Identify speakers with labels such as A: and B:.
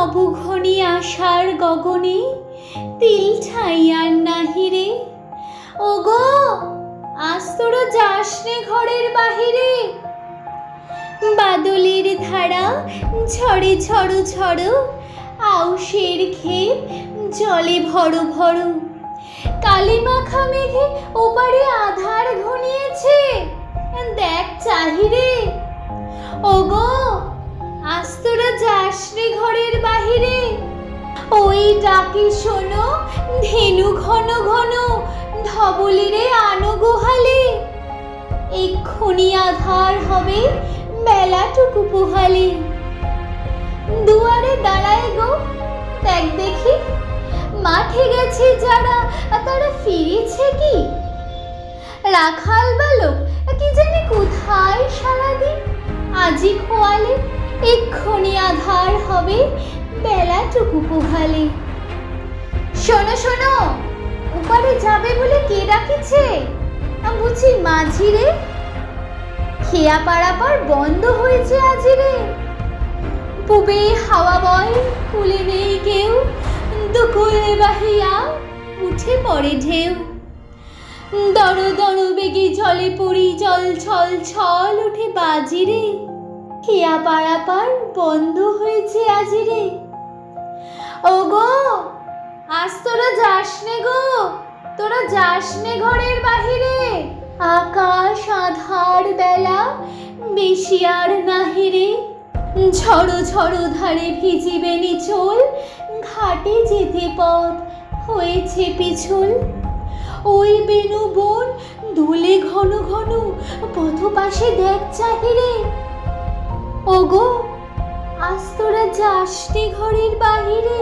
A: নবঘনী আশার গগনে তিল ঠাই আর নাহিরে। ওগো আজ তোরা যাস নে ঘরের বাহিরে। বাদলের ধারা ঝড়ে ঝড়ো ঝড়ো, আউশের ক্ষেত জলে ভরো ভরো। কালি মাখা মেঘে ওপারে আধার ঘনিয়েছে, দেখ চাহিরে। ওগো আজ তোরা যাস রে ঘরের বাহিরে। ওই ডাকে শোনো ধেনু ঘন ঘন, ধবলিরে আনো গোহালে। এক্ষুনি আধার হবে বেলাটুকু পোহালে। দুয়ারে দাঁড়ায় গো, দেখ দেখি মাঠে গেছে যারা, তারা ফিরেছে কি? রাখাল বালক কি জানি কোথায় সারাদিন, আজি খোয়ালে এক্ষুনি আধার হবে বেলাটুকু পোহালে। শোনো শোনো, ওপারে যাবে বলে কে ডাকিছে? বুঝি মাঝি রে। খেয়া পারাপার বন্ধ হয়েছে আজি রে। পুবে হাওয়া বয় কুলে নেই কেউ, দুকুলে বাহিয়া উঠে পড়ে ঢেউ। দর দর বেগে জলে পড়ি, জল ছল ছল উঠে বাজি রে। খেয়া পারাপার বন্ধ হয়েছে আজি রে। ওগো আজ তোরা যাস নে গো, তোরা যাস নে ঘরের বাহিরে। আকাশ আধার বেলা বেশি আর নাহিরে। ঝড়ো ঝড়ো ধারে ভিজিবে নিচল, ঘাটে যেতে পথ হয়েছে পিছল। ওই বেনু বন দোলে ঘন ঘন, পথ পাশে দেখ চাহিরে। ওগো আজ তোরা যাস নে ঘরের বাহিরে।